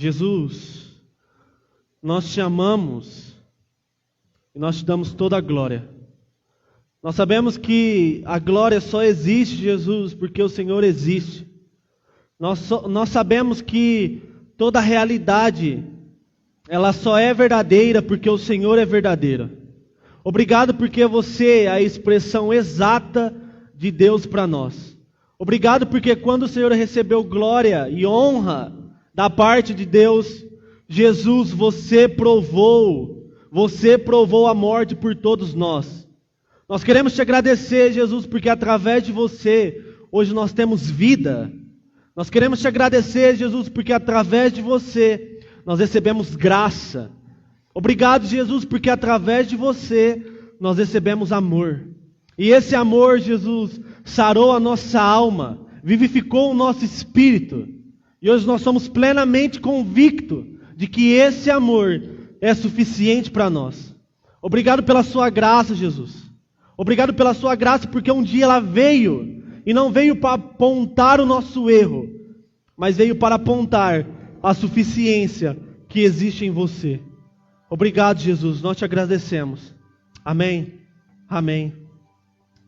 Jesus, nós te amamos e nós te damos toda a glória. Nós sabemos que a glória só existe, Jesus, porque o Senhor existe. Nós sabemos que toda a realidade, ela só é verdadeira porque o Senhor é verdadeiro. Obrigado porque você é a expressão exata de Deus para nós. Obrigado porque quando o Senhor recebeu glória e honra da parte de Deus, Jesus, você provou a morte por todos nós. Nós queremos te agradecer, Jesus, porque através de você, hoje nós temos vida. Nós queremos te agradecer, Jesus, porque através de você, nós recebemos graça. Obrigado, Jesus, porque através de você, nós recebemos amor. E esse amor, Jesus, sarou a nossa alma, vivificou o nosso espírito. E hoje nós somos plenamente convictos de que esse amor é suficiente para nós. Obrigado pela sua graça, Jesus. Obrigado pela sua graça, porque um dia ela veio, e não veio para apontar o nosso erro, mas veio para apontar a suficiência que existe em você. Obrigado, Jesus, nós te agradecemos. Amém, amém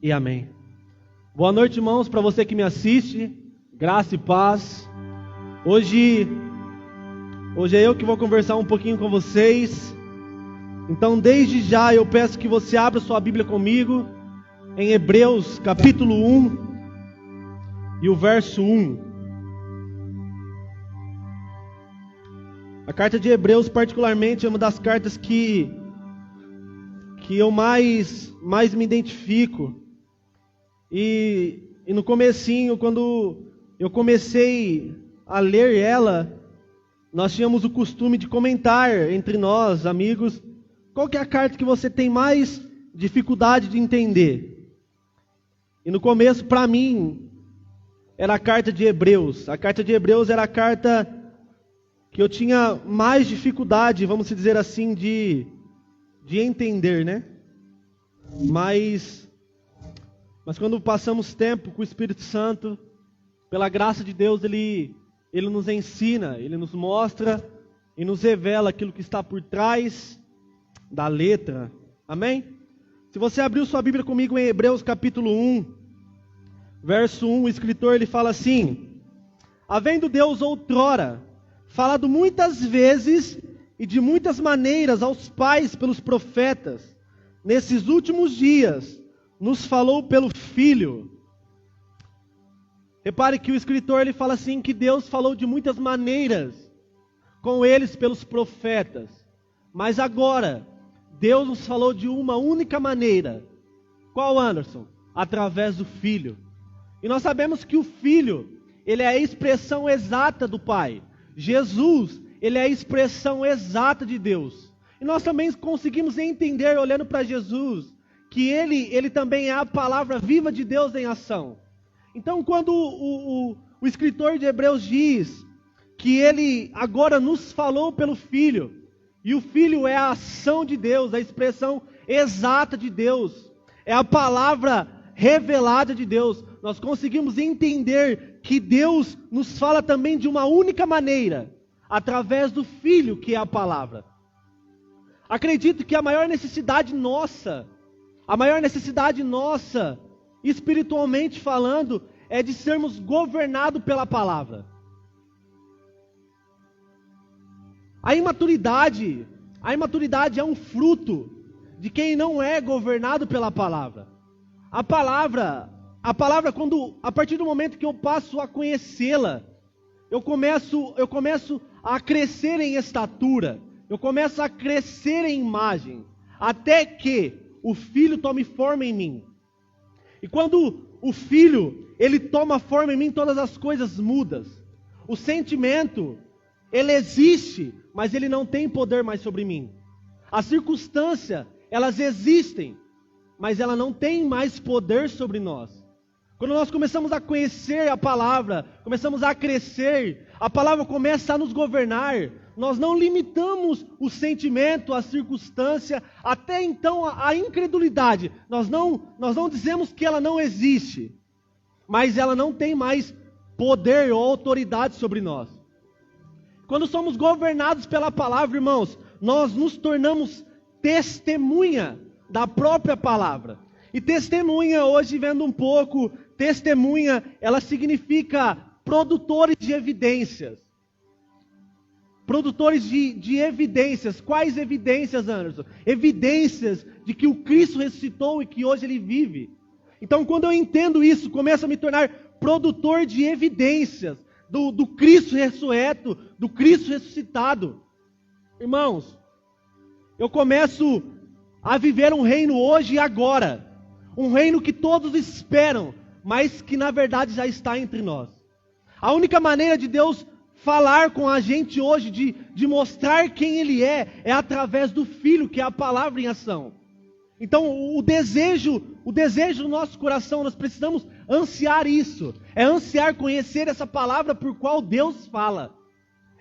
e amém. Boa noite, irmãos, para você que me assiste, graça e paz. Hoje é eu que vou conversar um pouquinho com vocês. Então, desde já, eu peço que você abra sua Bíblia comigo em Hebreus, capítulo 1 e o verso 1. A carta de Hebreus, particularmente, é uma das cartas que eu mais me identifico. E no comecinho, quando eu comecei a ler ela, nós tínhamos o costume de comentar entre nós, amigos, qual que é a carta que você tem mais dificuldade de entender? E no começo, para mim, era a carta de Hebreus. A carta de Hebreus era a carta que eu tinha mais dificuldade, vamos dizer assim, de entender, né? Mas quando passamos tempo com o Espírito Santo, pela graça de Deus, Ele nos ensina, Ele nos mostra e nos revela aquilo que está por trás da letra. Amém? Se você abriu sua Bíblia comigo em Hebreus capítulo 1, verso 1, o escritor ele fala assim: havendo Deus outrora falado muitas vezes e de muitas maneiras aos pais pelos profetas, nesses últimos dias nos falou pelo Filho. Repare que o escritor ele fala assim que Deus falou de muitas maneiras com eles pelos profetas, mas agora Deus nos falou de uma única maneira. Qual, Anderson? Através do Filho. E nós sabemos que o Filho, ele é a expressão exata do Pai. Jesus, ele é a expressão exata de Deus. E nós também conseguimos entender, olhando para Jesus, que ele também é a palavra viva de Deus em ação. Então, quando o escritor de Hebreus diz que ele agora nos falou pelo Filho, e o Filho é a ação de Deus, a expressão exata de Deus, é a palavra revelada de Deus, nós conseguimos entender que Deus nos fala também de uma única maneira, através do Filho, que é a palavra. Acredito que a maior necessidade nossa, espiritualmente falando, é de sermos governados pela palavra. A imaturidade é um fruto de quem não é governado pela palavra. A palavra, quando, a partir do momento que eu passo a conhecê-la, eu começo a crescer em estatura, eu começo a crescer em imagem, até que o Filho tome forma em mim. E quando o Filho, ele toma forma em mim, todas as coisas mudam. O sentimento, ele existe, mas ele não tem poder mais sobre mim. As circunstâncias, elas existem, mas ela não tem mais poder sobre nós. Quando nós começamos a conhecer a palavra, começamos a crescer, a palavra começa a nos governar. Nós não limitamos o sentimento, a circunstância, até então a incredulidade. Nós não dizemos que ela não existe, mas ela não tem mais poder ou autoridade sobre nós. Quando somos governados pela palavra, irmãos, nós nos tornamos testemunha da própria palavra. E testemunha, hoje vendo um pouco, testemunha, ela significa produtores de evidências. Produtores de evidências. Quais evidências, Anderson? Evidências de que o Cristo ressuscitou e que hoje Ele vive. Então, quando eu entendo isso, começo a me tornar produtor de evidências do Cristo ressurreto, do Cristo ressuscitado. Irmãos, eu começo a viver um reino hoje e agora. Um reino que todos esperam, mas que na verdade já está entre nós. A única maneira de Deus falar com a gente hoje, de mostrar quem Ele é através do Filho, que é a palavra em ação. Então o desejo do nosso coração, nós precisamos ansiar isso. É ansiar conhecer essa palavra por qual Deus fala.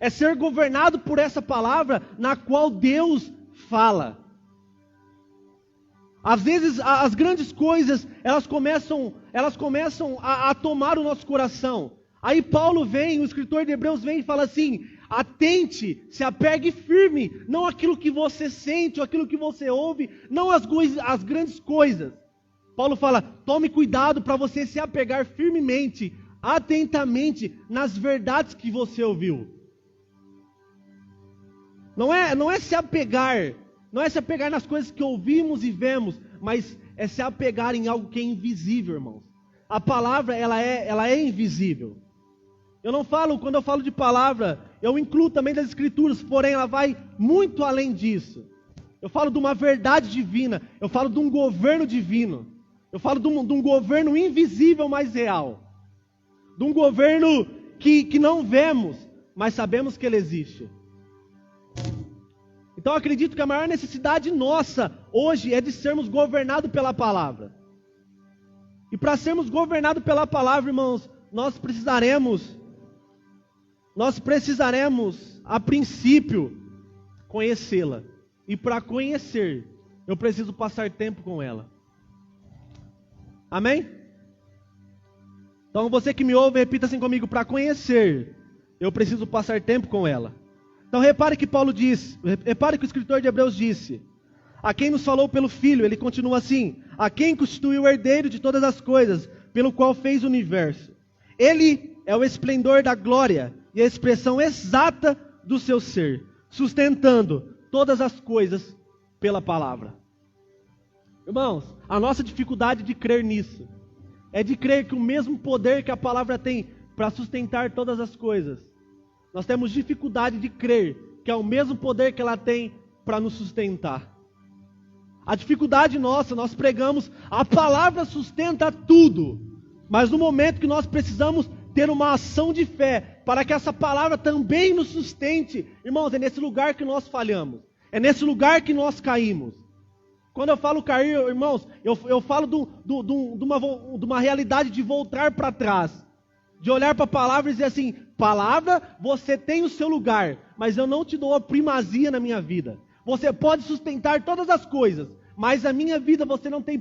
É ser governado por essa palavra na qual Deus fala. Às vezes as grandes coisas, elas começam a tomar o nosso coração. Aí Paulo vem, o escritor de Hebreus vem e fala assim: atente, se apegue firme, não aquilo que você sente, ou aquilo que você ouve, não as grandes coisas. Paulo fala, tome cuidado para você se apegar firmemente, atentamente, nas verdades que você ouviu. Não é se apegar nas coisas que ouvimos e vemos, mas é se apegar em algo que é invisível, irmãos. A palavra, ela é invisível. Quando eu falo de palavra, eu incluo também das escrituras, porém ela vai muito além disso. Eu falo de uma verdade divina, eu falo de um governo divino, eu falo de um governo invisível, mas real. De um governo que não vemos, mas sabemos que ele existe. Então eu acredito que a maior necessidade nossa hoje é de sermos governados pela palavra. E para sermos governados pela palavra, irmãos, nós precisaremos, a princípio, conhecê-la. E para conhecer, eu preciso passar tempo com ela. Amém? Então você que me ouve, repita assim comigo: para conhecer, eu preciso passar tempo com ela. Então repare que o escritor de Hebreus disse: a quem nos falou pelo Filho, ele continua assim: a quem constituiu o herdeiro de todas as coisas, pelo qual fez o universo. Ele é o esplendor da glória e a expressão exata do seu ser, sustentando todas as coisas pela palavra. Irmãos, a nossa dificuldade de crer nisso é de crer que o mesmo poder que a palavra tem para sustentar todas as coisas, nós temos dificuldade de crer que é o mesmo poder que ela tem para nos sustentar. A dificuldade nossa, nós pregamos, a palavra sustenta tudo, mas no momento que nós precisamos ter uma ação de fé, para que essa palavra também nos sustente, irmãos, é nesse lugar que nós falhamos, é nesse lugar que nós caímos. Quando eu falo cair, irmãos, eu falo de uma realidade de voltar para trás, de olhar para a palavra e dizer assim: palavra, você tem o seu lugar, mas eu não te dou a primazia na minha vida. Você pode sustentar todas as coisas, mas a minha vida você não tem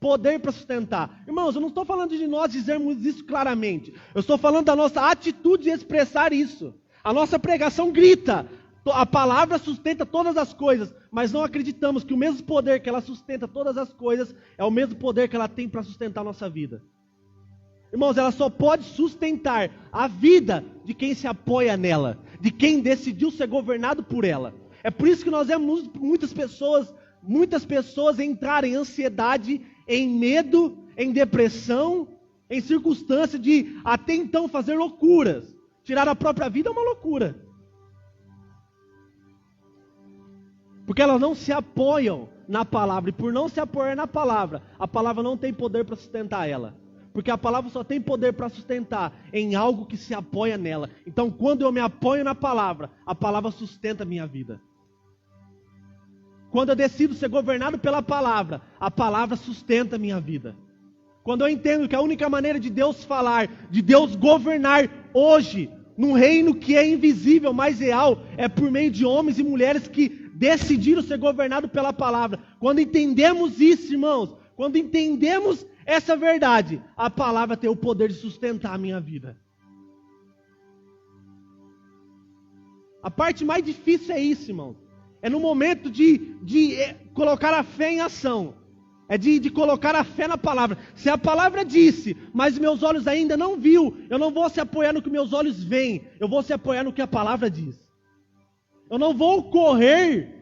poder para sustentar. Irmãos, eu não estou falando de nós dizermos isso claramente. Eu estou falando da nossa atitude de expressar isso. A nossa pregação grita: a palavra sustenta todas as coisas, mas não acreditamos que o mesmo poder que ela sustenta todas as coisas é o mesmo poder que ela tem para sustentar a nossa vida. Irmãos, ela só pode sustentar a vida de quem se apoia nela, de quem decidiu ser governado por ela. É por isso que nós vemos muitas pessoas entrarem em ansiedade, em medo, em depressão, em circunstância de até então fazer loucuras. Tirar a própria vida é uma loucura. Porque elas não se apoiam na palavra, e por não se apoiar na palavra, a palavra não tem poder para sustentar ela. Porque a palavra só tem poder para sustentar em algo que se apoia nela. Então, quando eu me apoio na palavra, a palavra sustenta a minha vida. Quando eu decido ser governado pela palavra, a palavra sustenta a minha vida. Quando eu entendo que a única maneira de Deus falar, de Deus governar hoje, num reino que é invisível, mas real, é por meio de homens e mulheres que decidiram ser governados pela palavra. Quando entendemos isso, irmãos, quando entendemos essa verdade, a palavra tem o poder de sustentar a minha vida. A parte mais difícil é isso, irmão. É no momento de colocar a fé em ação. É de colocar a fé na palavra. Se a palavra disse, mas meus olhos ainda não viu, eu não vou se apoiar no que meus olhos veem. Eu vou se apoiar no que a palavra diz. Eu não vou correr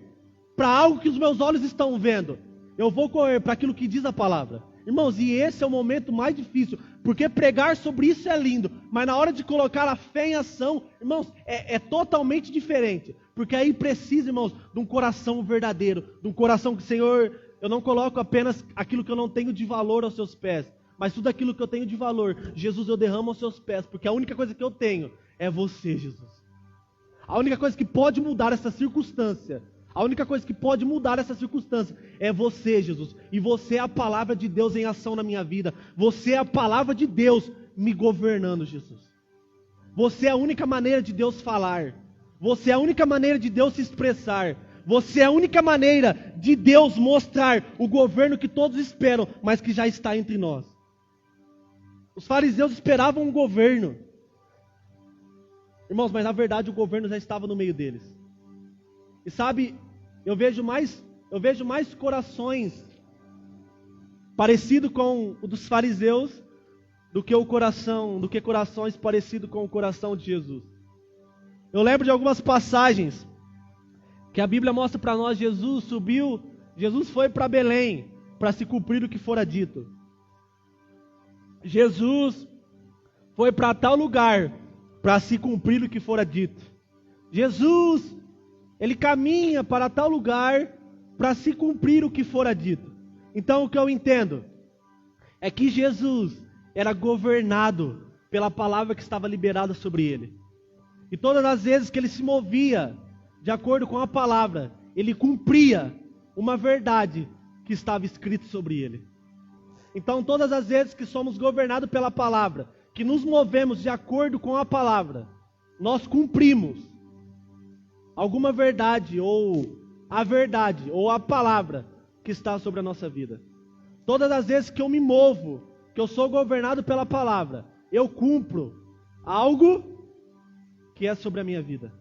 para algo que os meus olhos estão vendo. Eu vou correr para aquilo que diz a palavra. Irmãos, e esse é o momento mais difícil. Porque pregar sobre isso é lindo. Mas na hora de colocar a fé em ação, irmãos, é totalmente diferente. Porque aí precisa, irmãos, de um coração verdadeiro. De um coração que, Senhor, eu não coloco apenas aquilo que eu não tenho de valor aos seus pés. Mas tudo aquilo que eu tenho de valor, Jesus, eu derramo aos seus pés. Porque a única coisa que eu tenho é você, Jesus. A única coisa que pode mudar essa circunstância, a única coisa que pode mudar essa circunstância é você, Jesus. E você é a palavra de Deus em ação na minha vida. Você é a palavra de Deus me governando, Jesus. Você é a única maneira de Deus falar. Você é a única maneira de Deus se expressar. Você é a única maneira de Deus mostrar o governo que todos esperam, mas que já está entre nós. Os fariseus esperavam um governo. Irmãos, mas na verdade o governo já estava no meio deles. E sabe, eu vejo mais corações parecidos com o dos fariseus do que corações parecidos com o coração de Jesus. Eu lembro de algumas passagens que a Bíblia mostra para nós. Jesus foi para Belém para se cumprir o que fora dito. Jesus foi para tal lugar para se cumprir o que fora dito. Jesus, ele caminha para tal lugar para se cumprir o que fora dito. Então o que eu entendo é que Jesus era governado pela palavra que estava liberada sobre ele. E todas as vezes que ele se movia de acordo com a palavra, ele cumpria uma verdade que estava escrita sobre ele. Então todas as vezes que somos governados pela palavra, que nos movemos de acordo com a palavra, nós cumprimos alguma verdade, ou a palavra que está sobre a nossa vida. Todas as vezes que eu me movo, que eu sou governado pela palavra, eu cumpro algo que é sobre a minha vida.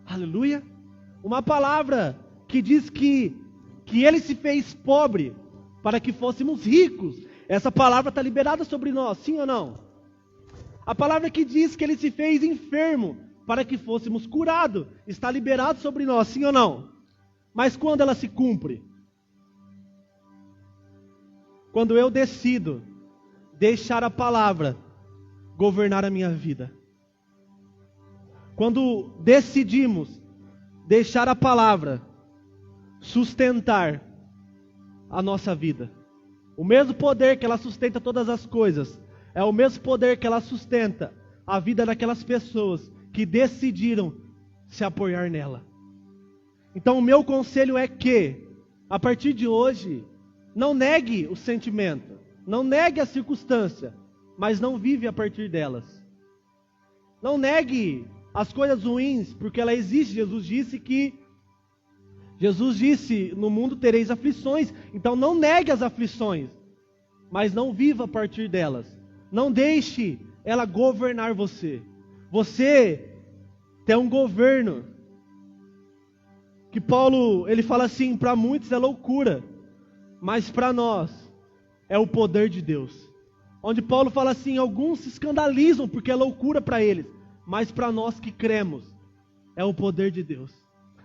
Aleluia! Uma palavra que diz que ele se fez pobre para que fôssemos ricos. Essa palavra está liberada sobre nós, sim ou não? A palavra que diz que ele se fez enfermo para que fôssemos curados, está liberado sobre nós, sim ou não? Mas quando ela se cumpre? Quando eu decido deixar a palavra governar a minha vida. Quando decidimos deixar a palavra sustentar a nossa vida. O mesmo poder que ela sustenta todas as coisas, é o mesmo poder que ela sustenta a vida daquelas pessoas que decidiram se apoiar nela. Então o meu conselho é que, a partir de hoje, não negue o sentimento, não negue a circunstância, mas não vive a partir delas. Não negue as coisas ruins, porque ela existe. Jesus disse, no mundo tereis aflições. Então não negue as aflições, mas não viva a partir delas. Não deixe ela governar você. Você tem um governo que Paulo, ele fala assim, para muitos é loucura, mas para nós é o poder de Deus. Onde Paulo fala assim, alguns se escandalizam porque é loucura para eles, mas para nós que cremos, é o poder de Deus.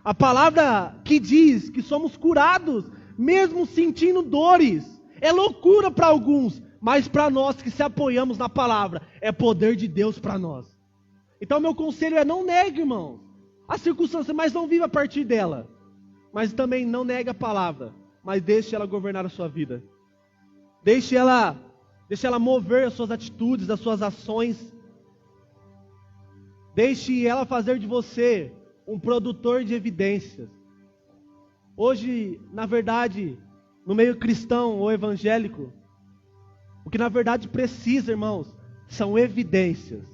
A palavra que diz que somos curados, mesmo sentindo dores, é loucura para alguns, mas para nós que se apoiamos na palavra, é poder de Deus para nós. Então meu conselho é não negue, irmão, a circunstância, mas não viva a partir dela. Mas também não negue a palavra, mas deixe ela governar a sua vida. Deixe ela mover as suas atitudes, as suas ações. Deixe ela fazer de você um produtor de evidências. Hoje, na verdade, no meio cristão ou evangélico, o que na verdade precisa, irmãos, são evidências.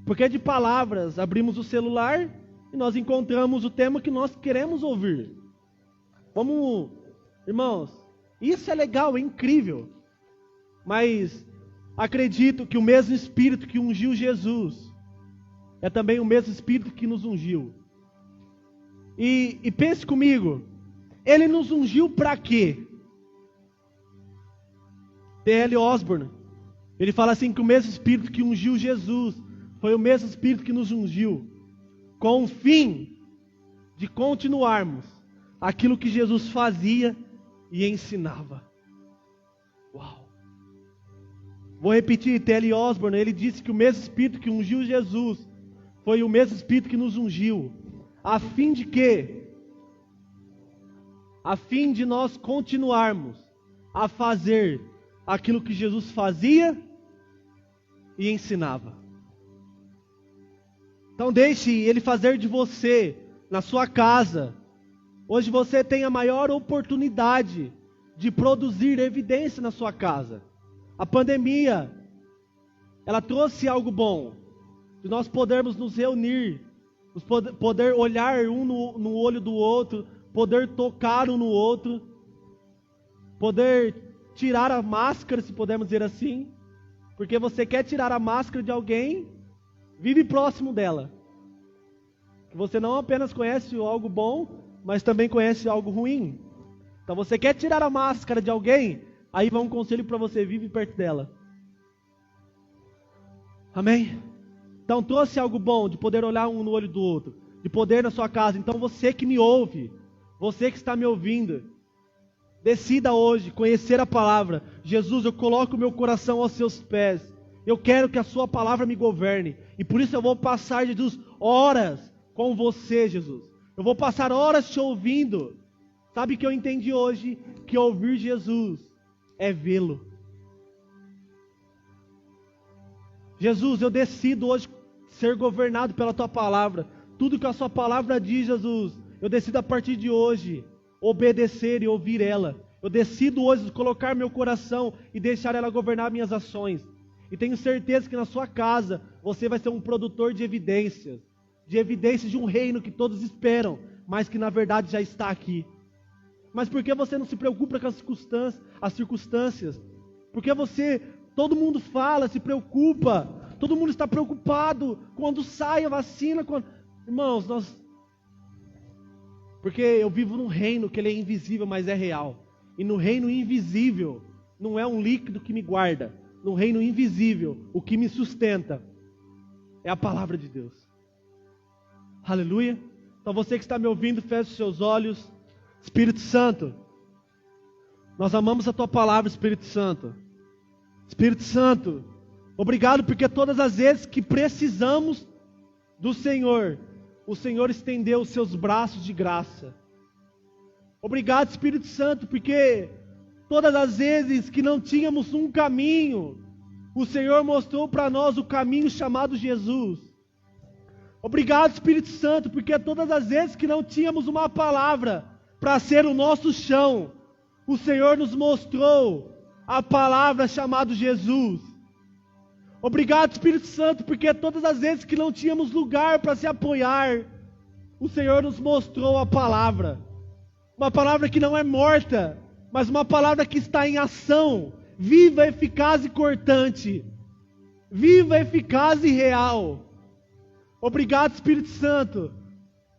Porque de palavras, abrimos o celular e nós encontramos o tema que nós queremos ouvir. Vamos, irmãos, isso é legal, é incrível. Mas acredito que o mesmo Espírito que ungiu Jesus, é também o mesmo Espírito que nos ungiu. E pense comigo, Ele nos ungiu para quê? T.L. Osborne, ele fala assim que o mesmo Espírito que ungiu Jesus foi o mesmo Espírito que nos ungiu, com o fim de continuarmos aquilo que Jesus fazia e ensinava. Uau! Vou repetir, T.L. Osborne, ele disse que o mesmo Espírito que ungiu Jesus foi o mesmo Espírito que nos ungiu, a fim de quê? A fim de nós continuarmos a fazer aquilo que Jesus fazia e ensinava. Então deixe Ele fazer de você, na sua casa. Hoje você tem a maior oportunidade de produzir evidência na sua casa. A pandemia, ela trouxe algo bom, de nós podermos nos reunir, poder olhar um no olho do outro, poder tocar um no outro, poder tirar a máscara, se podemos dizer assim, porque você quer tirar a máscara de alguém, vive próximo dela. Você não apenas conhece algo bom, mas também conhece algo ruim. Então você quer tirar a máscara de alguém, aí vai um conselho para você, vive perto dela. Amém? Então trouxe algo bom, de poder olhar um no olho do outro, de poder na sua casa. Então você que me ouve, você que está me ouvindo, decida hoje conhecer a palavra. Jesus, eu coloco o meu coração aos seus pés. Eu quero que a sua palavra me governe. E por isso eu vou passar, Jesus, horas com você, Jesus. Eu vou passar horas te ouvindo. Sabe que eu entendi hoje? Que ouvir Jesus é vê-lo. Jesus, eu decido hoje ser governado pela tua palavra. Tudo que a sua palavra diz, Jesus, eu decido a partir de hoje obedecer e ouvir ela. Eu decido hoje colocar meu coração e deixar ela governar minhas ações. E tenho certeza que na sua casa você vai ser um produtor de evidências de um reino que todos esperam, mas que na verdade já está aqui. Mas por que você não se preocupa com as circunstâncias? Porque todo mundo fala, se preocupa, todo mundo está preocupado quando sai a vacina. Irmãos, porque eu vivo num reino que ele é invisível, mas é real. E no reino invisível, não é um líquido que me guarda. No reino invisível, o que me sustenta é a palavra de Deus. Aleluia. Então você que está me ouvindo, feche os seus olhos. Espírito Santo, nós amamos a tua palavra, Espírito Santo. Espírito Santo, obrigado porque todas as vezes que precisamos do Senhor, o Senhor estendeu os seus braços de graça. Obrigado, Espírito Santo, porque todas as vezes que não tínhamos um caminho, o Senhor mostrou para nós o caminho chamado Jesus. Obrigado, Espírito Santo, porque todas as vezes que não tínhamos uma palavra para ser o nosso chão, o Senhor nos mostrou a palavra chamada Jesus. Obrigado, Espírito Santo, porque todas as vezes que não tínhamos lugar para se apoiar, o Senhor nos mostrou a palavra. Uma palavra que não é morta, mas uma palavra que está em ação, viva, eficaz e cortante. Viva, eficaz e real. Obrigado, Espírito Santo.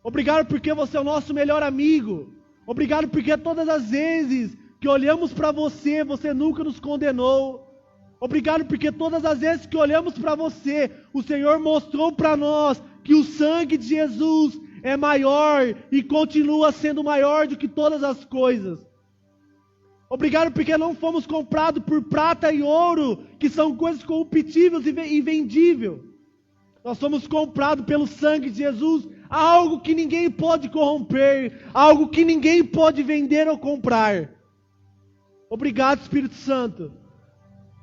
Obrigado porque você é o nosso melhor amigo. Obrigado porque todas as vezes que olhamos para você, você nunca nos condenou. Obrigado porque todas as vezes que olhamos para você, o Senhor mostrou para nós que o sangue de Jesus é maior e continua sendo maior do que todas as coisas. Obrigado porque não fomos comprados por prata e ouro, que são coisas corruptíveis e vendíveis. Nós somos comprados pelo sangue de Jesus, algo que ninguém pode corromper, algo que ninguém pode vender ou comprar. Obrigado, Espírito Santo.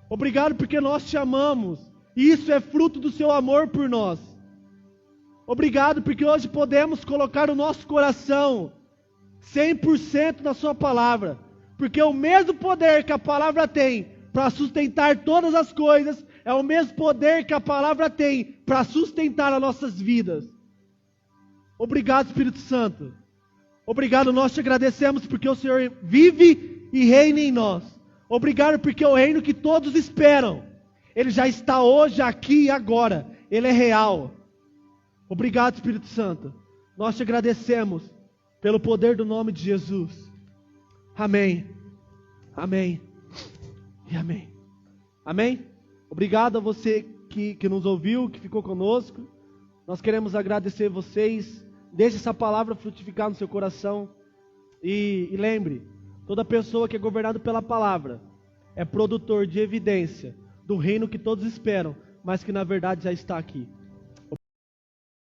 Obrigado porque nós te amamos, e isso é fruto do seu amor por nós. Obrigado porque hoje podemos colocar o nosso coração 100% na sua palavra, porque o mesmo poder que a palavra tem para sustentar todas as coisas, é o mesmo poder que a palavra tem para sustentar as nossas vidas. Obrigado, Espírito Santo. Obrigado, nós te agradecemos porque o Senhor vive e reina em nós. Obrigado porque o reino que todos esperam, ele já está hoje, aqui e agora. Ele é real. Obrigado, Espírito Santo. Nós te agradecemos pelo poder do nome de Jesus. Amém. Amém. E amém. Amém? Obrigado a você que nos ouviu, que ficou conosco. Nós queremos agradecer vocês. Deixe essa palavra frutificar no seu coração. E lembre, toda pessoa que é governada pela palavra é produtor de evidência do reino que todos esperam, mas que na verdade já está aqui.